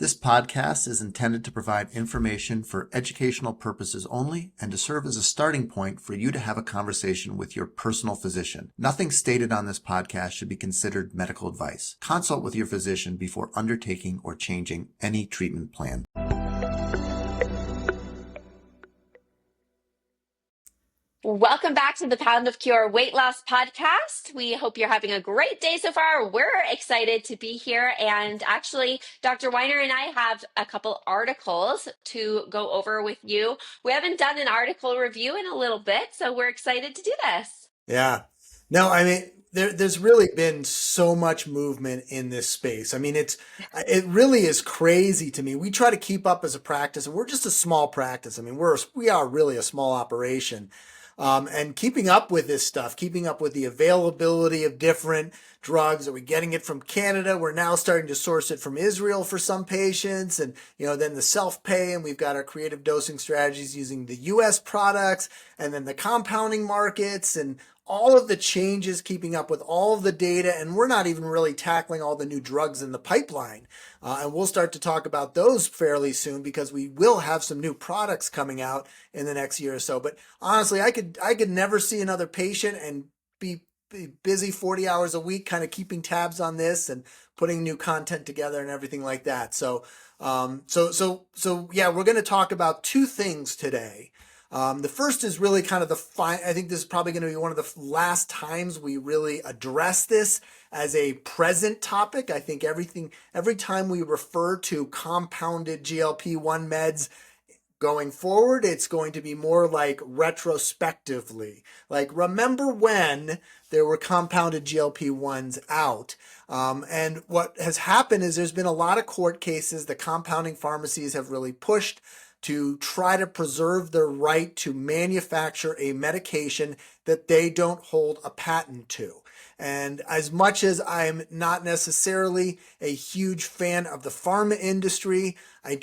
This podcast is intended to provide information for educational purposes only and to serve as a starting point for you to have a conversation with your personal physician. Nothing stated on this podcast should be considered medical advice. Consult with your physician before undertaking or changing any treatment plan. Welcome back to the Pound of Cure Weight Loss Podcast. We hope you're having a great day so far. We're excited to be here. And actually, Dr. Weiner and I have a couple articles to go over with you. We haven't done an article review in a little bit, so we're excited to do this. Yeah. No, I mean, there's really been so much movement in this space. I mean, it really is crazy to me. We try to keep up as a practice, and we're just a small practice. I mean, we are really a small operation. And keeping up with this stuff, keeping up with the availability of different drugs. Are we getting it from Canada? We're now starting to source it from Israel for some patients, and then the self-pay, and we've got our creative dosing strategies using the U.S. products, and then the compounding markets, and all of the changes, keeping up with all of the data, and we're not even really tackling all the new drugs in the pipeline. And we'll start to talk about those fairly soon because we will have some new products coming out in the next year or so. But honestly, I could never see another patient and be busy 40 hours a week, kind of keeping tabs on this and putting new content together and everything like that. So yeah, we're going to talk about two things today. The first is really kind of I think this is probably going to be one of the last times we really address this as a present topic. I think every time we refer to compounded GLP-1 meds going forward, it's going to be more like retrospectively. Like, remember when there were compounded GLP-1s out? And what has happened is there's been a lot of court cases. The compounding pharmacies have really pushed to try to preserve their right to manufacture a medication that they don't hold a patent to. And as much as I'm not necessarily a huge fan of the pharma industry, I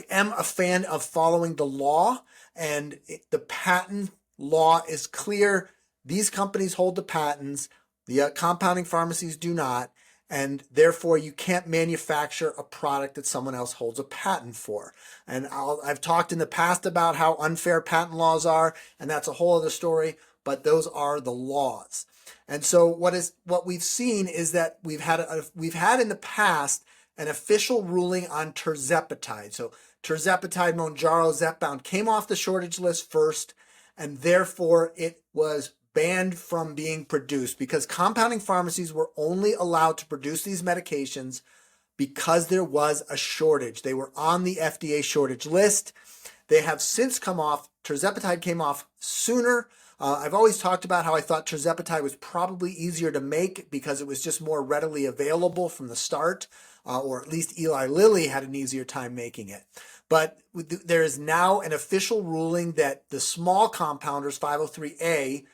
am a fan of following the law, and the patent law is clear. These companies hold the patents. The compounding pharmacies do not. And therefore, you can't manufacture a product that someone else holds a patent for. And I've talked in the past about how unfair patent laws are, and that's a whole other story, but those are the laws. And so what we've seen is that we've had in the past an official ruling on tirzepatide. So tirzepatide, Mounjaro, Zepbound came off the shortage list first, and therefore it was banned from being produced because compounding pharmacies were only allowed to produce these medications because there was a shortage. They were on the FDA shortage list. They have since come off. Tirzepatide came off sooner. I've always talked about how I thought tirzepatide was probably easier to make because it was just more readily available from the start, or at least Eli Lilly had an easier time making it. But there is now an official ruling that the small compounders, 503A,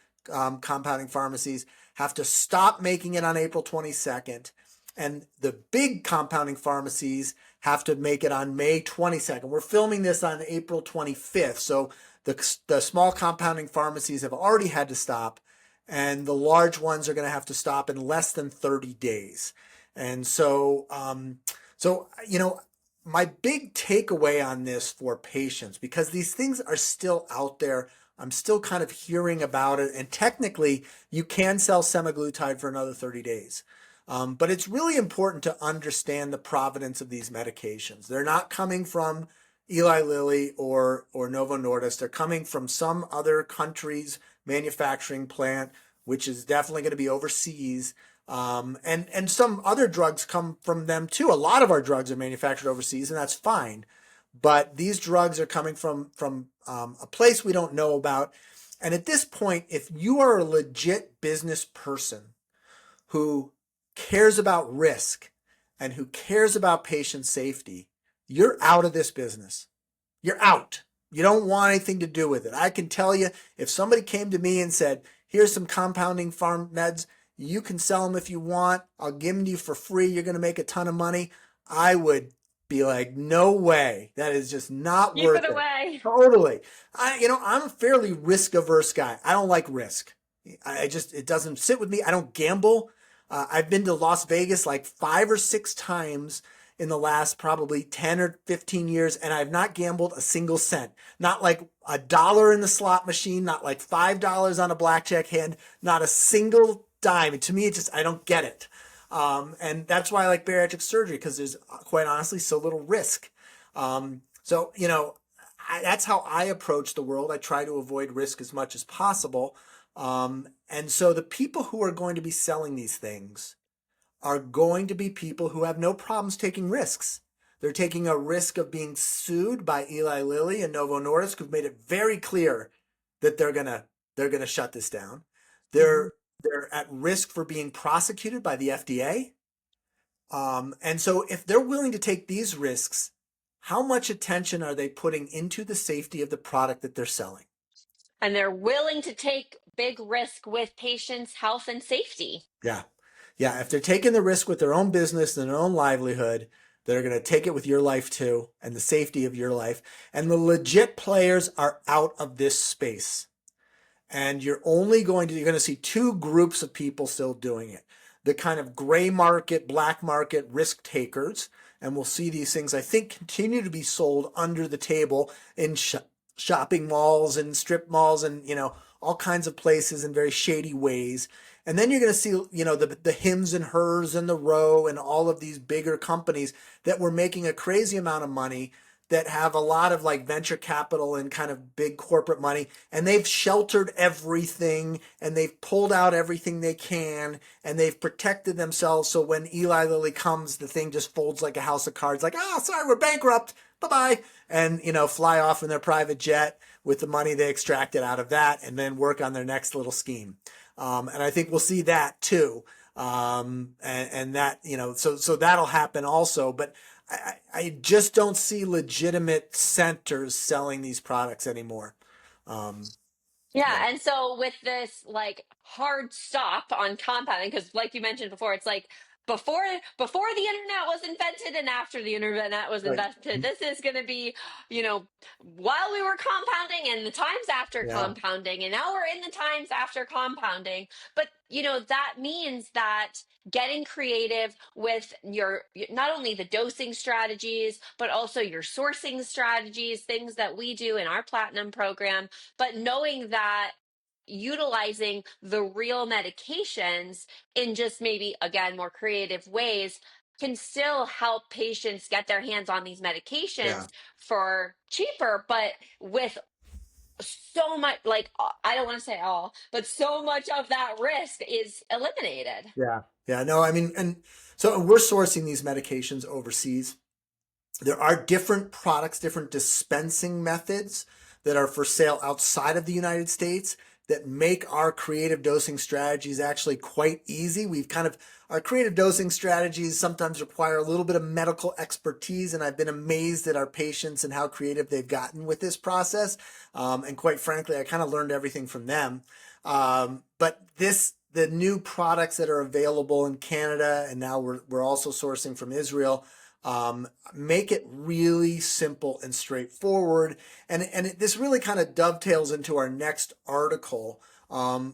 compounding pharmacies, have to stop making it on April 22nd, and the big compounding pharmacies have to make it on May 22nd. We're filming this on April 25th, so the small compounding pharmacies have already had to stop, and the large ones are going to have to stop in less than 30 days. And so my big takeaway on this for patients, because these things are still out there, I'm still kind of hearing about it, and technically you can sell semaglutide for another 30 days. But it's really important to understand the provenance of these medications. They're not coming from Eli Lilly or Novo Nordisk. They're coming from some other country's manufacturing plant, which is definitely going to be overseas. And some other drugs come from them too. A lot of our drugs are manufactured overseas, and that's fine. But these drugs are coming from a place we don't know about. And at this point, if you are a legit business person who cares about risk and who cares about patient safety, you're out of this business. You're out. You don't want anything to do with it. I can tell you, if somebody came to me and said, here's some compounding farm meds, you can sell them if you want, I'll give them to you for free, you're going to make a ton of money, I would be like, no way. That is just not Keep worth it it. away. Totally. I'm a fairly risk averse guy. I don't like risk. It doesn't sit with me. I don't gamble. I've been to Las Vegas like 5 or 6 times in the last probably 10 or 15 years, and I've not gambled a single cent. Not like $1 in the slot machine, not like $5 on a blackjack hand, not a single dime. And to me, I don't get it. And that's why I like bariatric surgery, because there's quite honestly so little risk. So, that's how I approach the world. I try to avoid risk as much as possible. And so the people who are going to be selling these things are going to be people who have no problems taking risks. They're taking a risk of being sued by Eli Lilly and Novo Nordisk, who've made it very clear that they're gonna shut this down. They're at risk for being prosecuted by the FDA. And so if they're willing to take these risks, how much attention are they putting into the safety of the product that they're selling? And they're willing to take big risk with patients' health and safety. Yeah. Yeah. If they're taking the risk with their own business and their own livelihood, they're going to take it with your life too, and the safety of your life. And the legit players are out of this space. And you're going to see two groups of people still doing it. The kind of gray market, black market risk takers. And we'll see these things, I think, continue to be sold under the table in shopping malls and strip malls and, all kinds of places in very shady ways. And then you're going to see, the Hims and Hers and the Row and all of these bigger companies that were making a crazy amount of money, that have a lot of like venture capital and kind of big corporate money, and they've sheltered everything and they've pulled out everything they can and they've protected themselves. So when Eli Lilly comes, the thing just folds like a house of cards, like, sorry, we're bankrupt. Bye-bye. And, fly off in their private jet with the money they extracted out of that, and then work on their next little scheme. And I think we'll see that too. And that, so that'll happen also. But I just don't see legitimate centers selling these products anymore. Yeah, and so with this like hard stop on compounding, because like you mentioned before, it's like before the internet was invented and after the internet was Right. invented, this is going to be, while we were compounding and the times after Yeah. compounding, and now we're in the times after compounding. But that means that getting creative with your not only the dosing strategies but also your sourcing strategies, things that we do in our platinum program, but knowing that utilizing the real medications in just maybe again more creative ways can still help patients get their hands on these medications Yeah. for cheaper, but with so much, like, I don't want to say all, but so much of that risk is eliminated. Yeah. Yeah. No, I mean, and so we're sourcing these medications overseas. There are different products, different dispensing methods that are for sale outside of the United States that make our creative dosing strategies actually quite easy. Our creative dosing strategies sometimes require a little bit of medical expertise, and I've been amazed at our patients and how creative they've gotten with this process. And quite frankly, I kind of learned everything from them. But the new products that are available in Canada, and now we're also sourcing from Israel, make it really simple and straightforward. And this really kind of dovetails into our next article,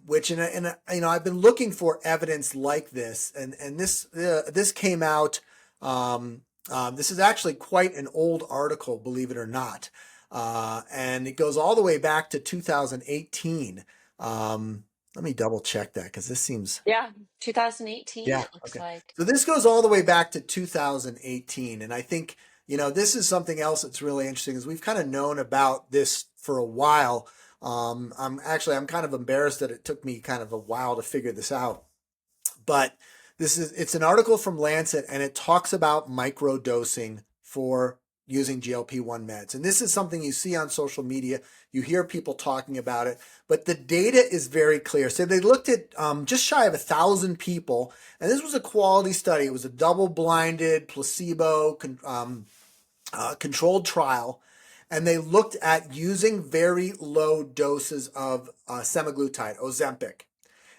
which I've been looking for evidence like this, and this came out. This is actually quite an old article, believe it or not, and it goes all the way back to 2018. Let me double check that, because this seems... Yeah, 2018, Yeah. it looks Okay. like. So this goes all the way back to 2018. And I think, this is something else that's really interesting, is we've kind of known about this for a while. I'm kind of embarrassed that it took me kind of a while to figure this out. But it's an article from Lancet, and it talks about microdosing for using GLP-1 meds. And this is something you see on social media. You hear people talking about it, but the data is very clear. So they looked at just shy of 1,000 people, and this was a quality study. It was a double-blinded, placebo controlled trial, and they looked at using very low doses of semaglutide, Ozempic.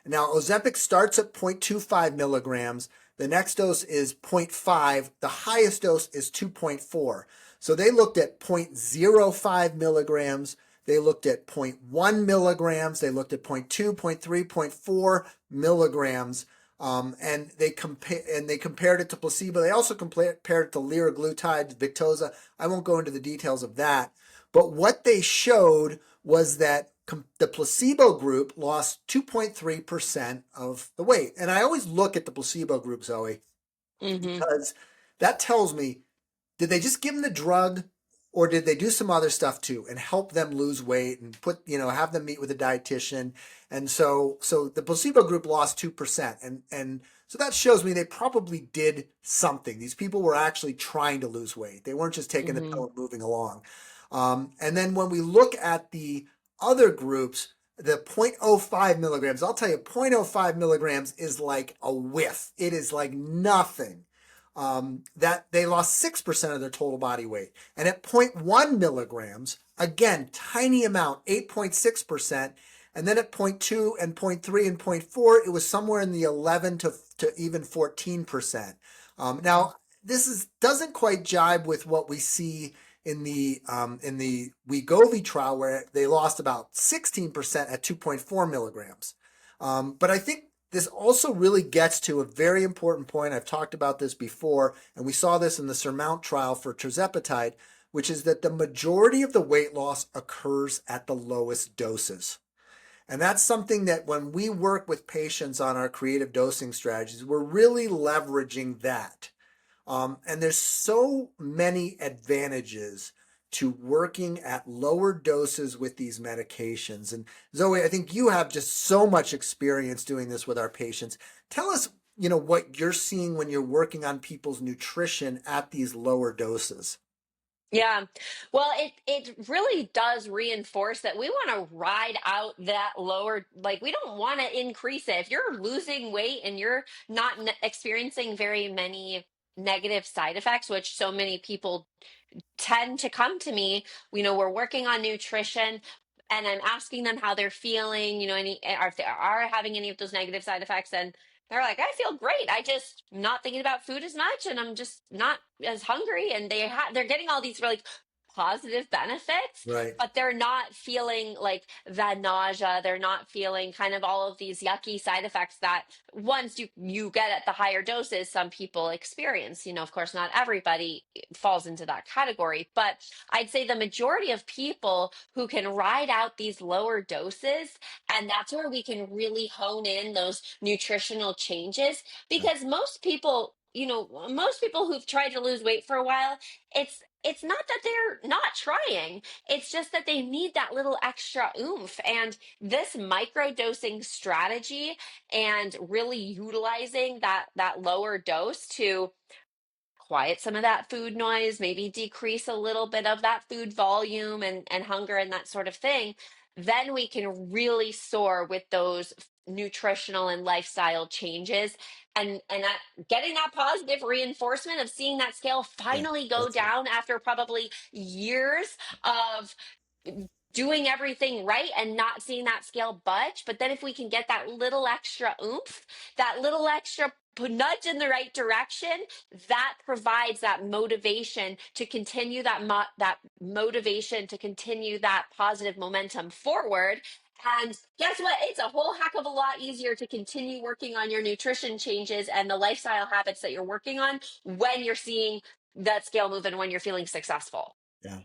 Now, Ozempic starts at 0.25 milligrams. The next dose is 0.5. The highest dose is 2.4. So they looked at 0.05 milligrams. They looked at 0.1 milligrams. They looked at 0.2, 0.3, 0.4 milligrams And they compared it to placebo. They also compared it to liraglutide, Victoza. I won't go into the details of that, but what they showed was that the placebo group lost 2.3% of the weight. And I always look at the placebo group, Zoe, Mm-hmm. because that tells me, did they just give them the drug, or did they do some other stuff too and help them lose weight and have them meet with a dietitian? And so the placebo group lost 2%. And so that shows me they probably did something. These people were actually trying to lose weight. They weren't just taking the Mm-hmm. pill and moving along. And then when we look at the other groups, the 0.05 milligrams, I'll tell you, 0.05 milligrams is like a whiff. It is like nothing. That they lost 6% of their total body weight. And at 0.1 milligrams, again, tiny amount, 8.6%. And then at 0.2 and 0.3 and 0.4, it was somewhere in the 11 to even 14%. Now, this doesn't quite jibe with what we see in the Wegovy trial, where they lost about 16% at 2.4 milligrams. But I think this also really gets to a very important point. I've talked about this before, and we saw this in the SURMOUNT trial for tirzepatide, which is that the majority of the weight loss occurs at the lowest doses. And that's something that when we work with patients on our creative dosing strategies, we're really leveraging that. And there's so many advantages to working at lower doses with these medications. And Zoe, I think you have just so much experience doing this with our patients. Tell us, what you're seeing when you're working on people's nutrition at these lower doses. Yeah. Well, it really does reinforce that we want to ride out that lower, like we don't want to increase it. If you're losing weight and you're not experiencing very many negative side effects, which so many people tend to come to me, we're working on nutrition and I'm asking them how they're feeling, or if they are having any of those negative side effects. And they're like, I feel great. I just not thinking about food as much and I'm just not as hungry. And they're getting all these really positive benefits, Right. but they're not feeling like the nausea. They're not feeling kind of all of these yucky side effects that once you get at the higher doses, some people experience. Of course, not everybody falls into that category, but I'd say the majority of people who can ride out these lower doses, and that's where we can really hone in those nutritional changes, because most people who've tried to lose weight for a while, it's not that they're not trying. It's just that they need that little extra oomph. And this micro dosing strategy and really utilizing that lower dose to quiet some of that food noise, maybe decrease a little bit of that food volume and hunger and that sort of thing, then we can really soar with those nutritional and lifestyle changes, and getting that positive reinforcement of seeing that scale Yeah, finally go that's it. down after probably years of doing everything right and not seeing that scale budge. But then if we can get that little extra oomph, that little extra nudge in the right direction, that provides that motivation to continue that motivation to continue that positive momentum forward. And guess what? It's a whole heck of a lot easier to continue working on your nutrition changes and the lifestyle habits that you're working on when you're seeing that scale move and when you're feeling successful. Yeah.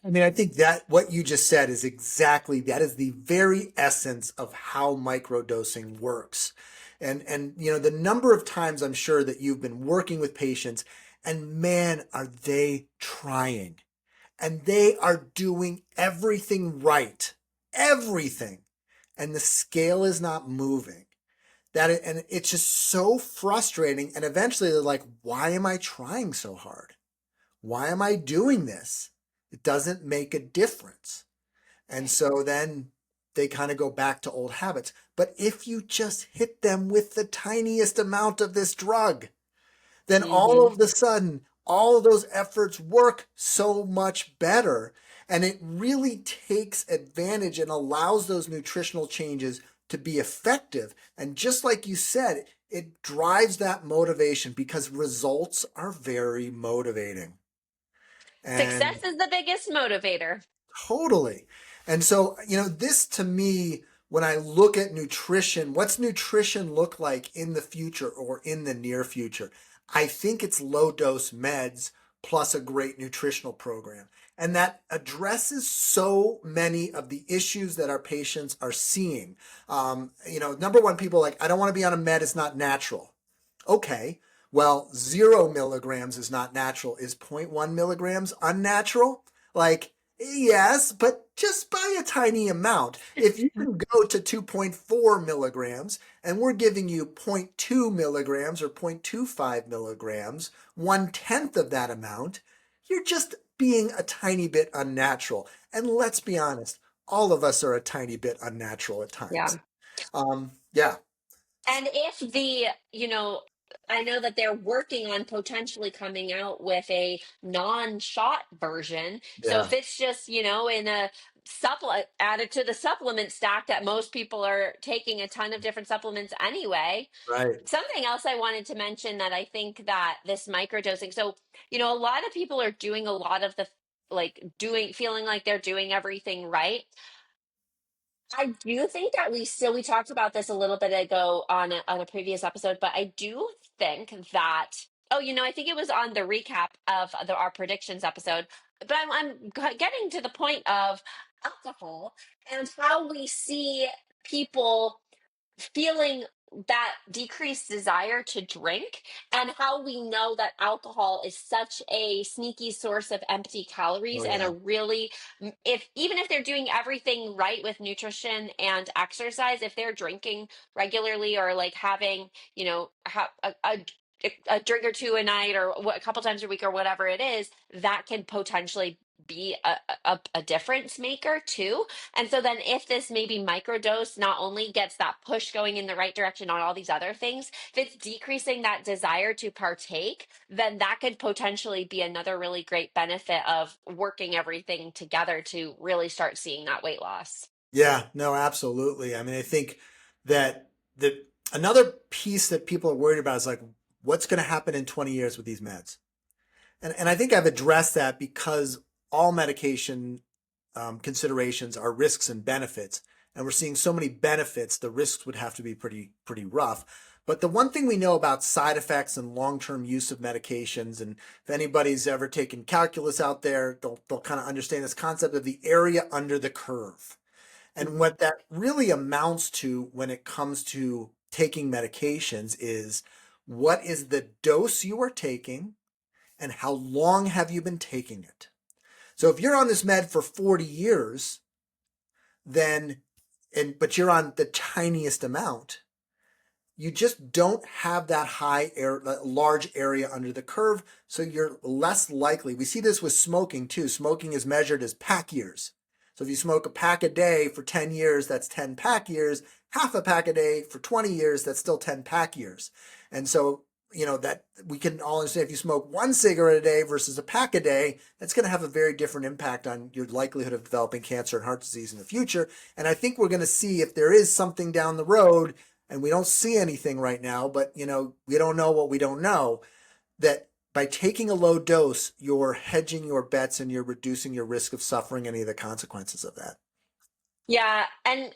I mean, I think that what you just said is that is the very essence of how microdosing works. And the number of times I'm sure that you've been working with patients, and man, are they trying. And they are doing everything right. Everything. And the scale is not moving. And it's just so frustrating. And eventually they're like, why am I trying so hard? Why am I doing this? It doesn't make a difference. And so then they kind of go back to old habits. But if you just hit them with the tiniest amount of this drug, then all Hmm. of a sudden, all of those efforts work so much better. And it really takes advantage and allows those nutritional changes to be effective. And just like you said, it drives that motivation because results are very motivating. Success And is the biggest motivator. totally. And so, this to me when I look at nutrition, what's nutrition look like in the future or in the near future? I think it's low dose meds plus a great nutritional program. And that addresses so many of the issues that our patients are seeing. Number one, people are like, I don't want to be on a med, it's not natural. Okay, well, 0 milligrams is not natural. Is 0.1 milligrams unnatural? Like, yes, but just by a tiny amount. If you can go to 2.4 milligrams and we're giving you 0.2 milligrams or 0.25 milligrams, 1/10 of that amount, you're just being a tiny bit unnatural. And let's be honest, all of us are a tiny bit unnatural at Yeah. times. Yeah, And if I know that they're working on potentially coming out with a non-shot version. So yeah, if it's just, in a supplement added to the supplement stack that most people are taking a ton of different supplements anyway. right. Something else I wanted to mention that I think that this microdosing, so, a lot of people are doing a lot of the like doing feeling like they're doing everything right. I do think that we talked about this a little bit ago on a previous episode, but I do think that I think it was on the recap of our predictions episode. But I'm getting to the point of alcohol and how we see people feeling that decreased desire to drink, and how we know that alcohol is such a sneaky source of empty calories Oh and yeah. a really, if even if they're doing everything right with nutrition and exercise, if they're drinking regularly or like having a drink or two a night or a couple times a week or whatever it is, that can potentially be a difference maker too. And so then if this maybe microdose not only gets that push going in the right direction on all these other things, if it's decreasing that desire to partake, then that could potentially be another really great benefit of working everything together to really start seeing that weight loss. Yeah, no, absolutely. I mean, I think that another piece that people are worried about is like, what's going to happen in 20 years with these meds? And I think I've addressed that because all medication considerations are risks and benefits. And we're seeing so many benefits, the risks would have to be pretty rough. But the one thing we know about side effects and long-term use of medications, and if anybody's ever taken calculus out there, they'll kind of understand this concept of the area under the curve. And what that really amounts to when it comes to taking medications is what is the dose you are taking and how long have you been taking it? So if you're on this med for 40 years, but you're on the tiniest amount, you just don't have that large area under the curve, so you're less likely. We see this with smoking too. Smoking is measured as pack years. So if you smoke a pack a day for 10 years, that's 10 pack years. Half a pack a day for 20 years, that's still 10 pack years. And so, that we can all understand if you smoke 1 cigarette a day versus a pack a day, that's going to have a very different impact on your likelihood of developing cancer and heart disease in the future. And I think we're going to see if there is something down the road, and we don't see anything right now, but we don't know what we don't know, that by taking a low dose, you're hedging your bets and you're reducing your risk of suffering any of the consequences of that. Yeah, and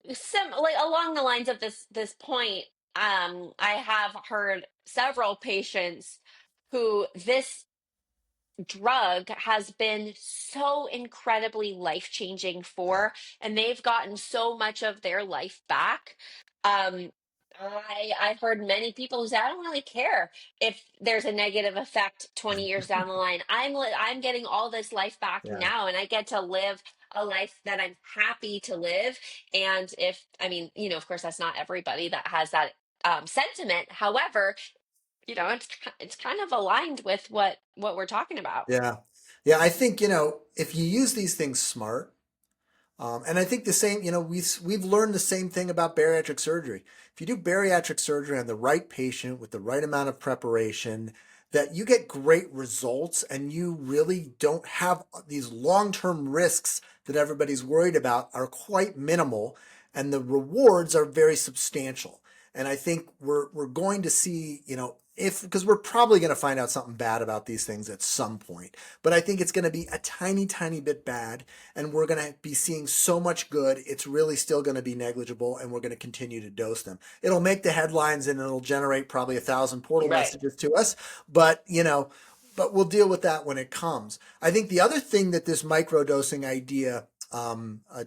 like along the lines of this point, I have heard several patients who this drug has been so incredibly life changing for, and they've gotten so much of their life back. Um, I've heard many people who say, I don't really care if there's a negative effect 20 years down the line. I'm getting all this life back Yeah. now, and I get to live a life that I'm happy to live. And of course, that's not everybody that has that sentiment. However, it's kind of aligned with what we're talking about. Yeah. Yeah. I think, if you use these things smart, and I think the same, we've learned the same thing about bariatric surgery. If you do bariatric surgery on the right patient with the right amount of preparation, that you get great results and you really don't have these long-term risks that everybody's worried about are quite minimal, and the rewards are very substantial. And I think we're going to see, because we're probably going to find out something bad about these things at some point. But I think it's going to be a tiny, tiny bit bad, and we're going to be seeing so much good. It's really still going to be negligible, and we're going to continue to dose them. It'll make the headlines, and it'll generate probably 1,000 portal Right. messages to us. But but we'll deal with that when it comes. I think the other thing that this microdosing idea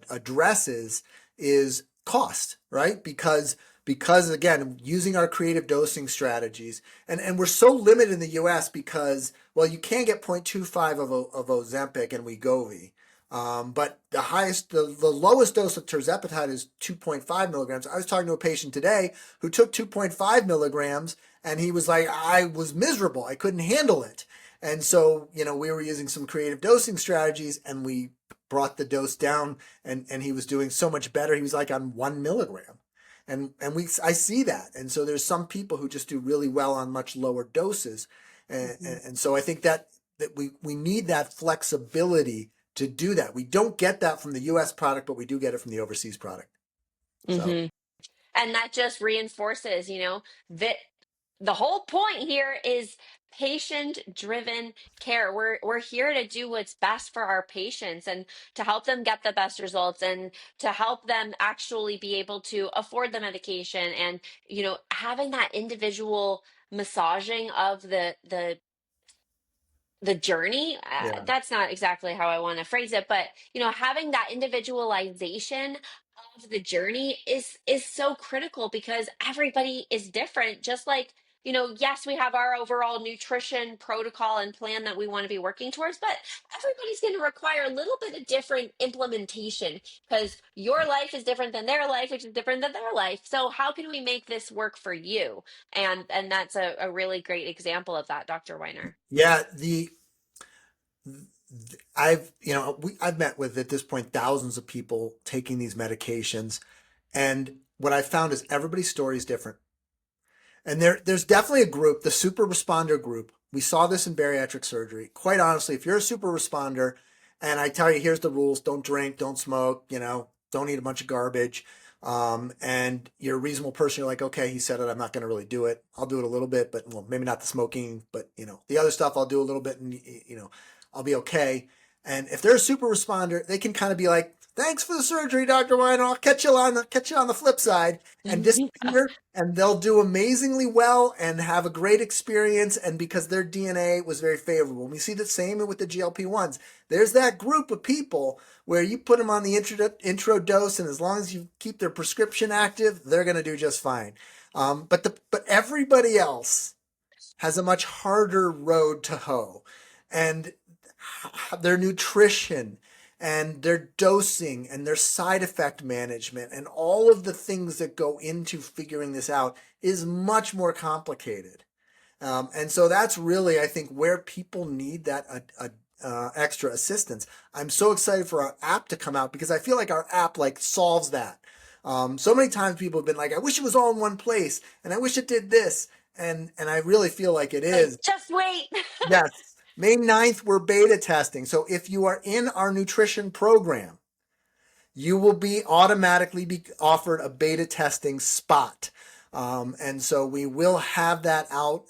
addresses is cost, right? Because again, using our creative dosing strategies, and we're so limited in the US because, well, you can get 0.25 of Ozempic and Wegovy. But the lowest dose of tirzepatide is 2.5 milligrams. I was talking to a patient today who took 2.5 milligrams, and he was like, I was miserable. I couldn't handle it. And so, we were using some creative dosing strategies, and we brought the dose down, and he was doing so much better. He was like on 1 milligram. I see that. And so there's some people who just do really well on much lower doses. And so I think that we need that flexibility to do that. We don't get that from the US product, but we do get it from the overseas product. So And that just reinforces, that the whole point here is patient driven care. We're here to do what's best for our patients and to help them get the best results and to help them actually be able to afford the medication, and having that individual massaging of the journey. yeah. That's not exactly how I want to phrase it, but having that individualization of the journey is so critical, because everybody is different. Just like, yes, we have our overall nutrition protocol and plan that we want to be working towards, but everybody's going to require a little bit of different implementation, because your life is different than their life, which is different than their life. So how can we make this work for you? And that's a really great example of that, Dr. Weiner. Yeah, I've met with, at this point, thousands of people taking these medications, and what I found is everybody's story is different. And there's definitely a group, the super responder group. We saw this in bariatric surgery. Quite honestly, if you're a super responder and I tell you, here's the rules, don't drink, don't smoke, don't eat a bunch of garbage, and you're a reasonable person, you're like, okay, he said it, I'm not going to really do it. I'll do it a little bit, but well, maybe not the smoking, but the other stuff I'll do a little bit, and I'll be okay. And if they're a super responder, they can kind of be like, thanks for the surgery, Dr. Weiner. I'll catch you on the flip side, and disappear, and they'll do amazingly well and have a great experience, and because their DNA was very favorable. And we see the same with the GLP-1s. There's that group of people where you put them on the intro dose, and as long as you keep their prescription active, they're going to do just fine. But everybody else has a much harder road to hoe, and their nutrition and their dosing and their side effect management and all of the things that go into figuring this out is much more complicated. And so that's really, I think, where people need that extra assistance. I'm so excited for our app to come out, because I feel like our app solves that. So many times people have been like, I wish it was all in one place, and I wish it did this. And I really feel like it is. Just wait. Yes. May 9th, we're beta testing. So if you are in our nutrition program, you will be automatically offered a beta testing spot. And so we will have that out.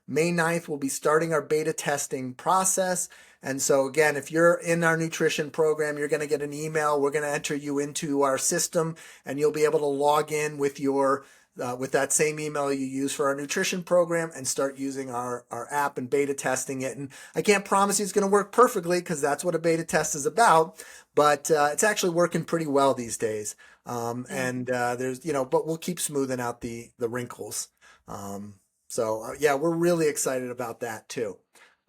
May 9th, we'll be starting our beta testing process. And so again, if you're in our nutrition program, you're going to get an email. We're going to enter you into our system, and you'll be able to log in with with that same email you use for our nutrition program and start using our app and beta testing it. And I can't promise you it's going to work perfectly, because that's what a beta test is about, but it's actually working pretty well these days. And there's, but we'll keep smoothing out the wrinkles. So yeah, we're really excited about that too.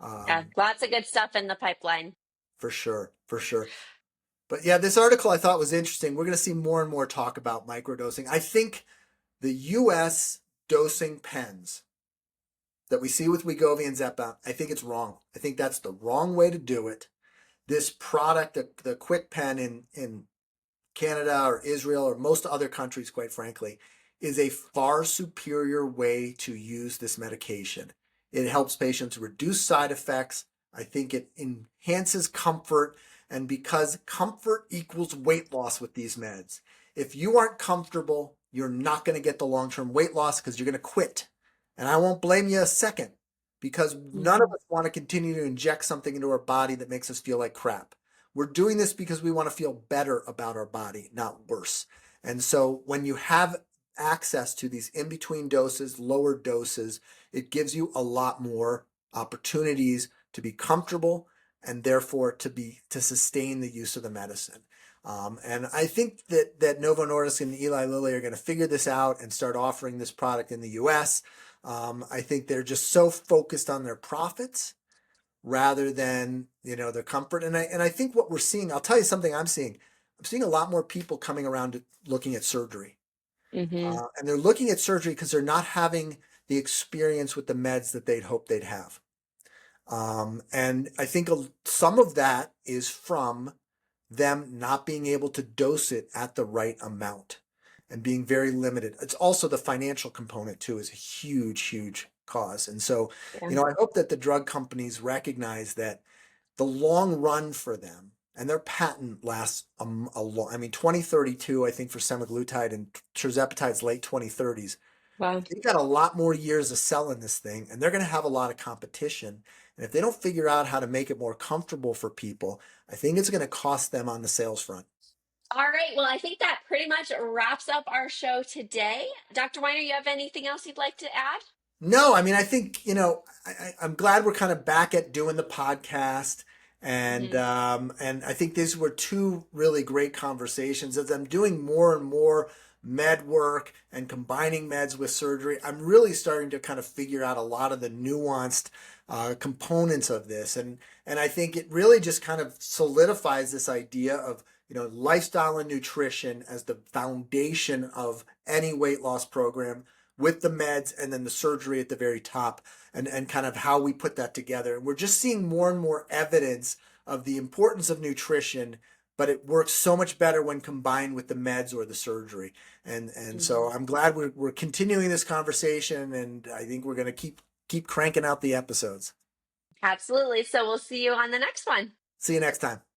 Yeah, lots of good stuff in the pipeline. For sure. But yeah, this article I thought was interesting. We're going to see more and more talk about microdosing. I think the U.S. dosing pens that we see with Wegovy and Zepbound, I think it's wrong. I think that's the wrong way to do it. This product, the Quick Pen in Canada or Israel or most other countries, quite frankly, is a far superior way to use this medication. It helps patients reduce side effects. I think it enhances comfort, and because comfort equals weight loss with these meds. If you aren't comfortable, you're not going to get the long-term weight loss because you're going to quit. And I won't blame you a second, because none of Mhm. us want to continue to inject something into our body that makes us feel like crap. We're doing this because we want to feel better about our body, not worse. And so when you have access to these in-between doses, lower doses, it gives you a lot more opportunities to be comfortable and therefore to sustain the use of the medicine. And I think that Novo Nordisk and Eli Lilly are going to figure this out and start offering this product in the US. I think they're just so focused on their profits rather than, their comfort. And I think what we're seeing, I'll tell you something I'm seeing. I'm seeing a lot more people coming around to looking at surgery. Mhm. And they're looking at surgery because they're not having the experience with the meds that they'd hope they'd have. And I think some of that is from them not being able to dose it at the right amount and being very limited. It's also the financial component too is a huge, huge cause. And so, Yeah. I hope that the drug companies recognize that the long run for them, and their patent lasts a long, 2032, I think, for semaglutide, and tirzepatide's late 2030s. Wow. They've got a lot more years of selling this thing, and they're going to have a lot of competition. And if they don't figure out how to make it more comfortable for people, I think it's going to cost them on the sales front. All right. Well, I think that pretty much wraps up our show today. Dr. Weiner, you have anything else you'd like to add? No, I think, I'm glad we're kind of back at doing the podcast. And Mhm. and I think these were two really great conversations. As I'm doing more and more med work and combining meds with surgery, I'm really starting to kind of figure out a lot of the nuanced components of this. And I think it really just kind of solidifies this idea of, lifestyle and nutrition as the foundation of any weight loss program, with the meds and then the surgery at the very top, and kind of how we put that together. And we're just seeing more and more evidence of the importance of nutrition, but it works so much better when combined with the meds or the surgery. And so Mhm. I'm glad we're continuing this conversation, and I think we're going to keep cranking out the episodes. Absolutely. So we'll see you on the next one. See you next time.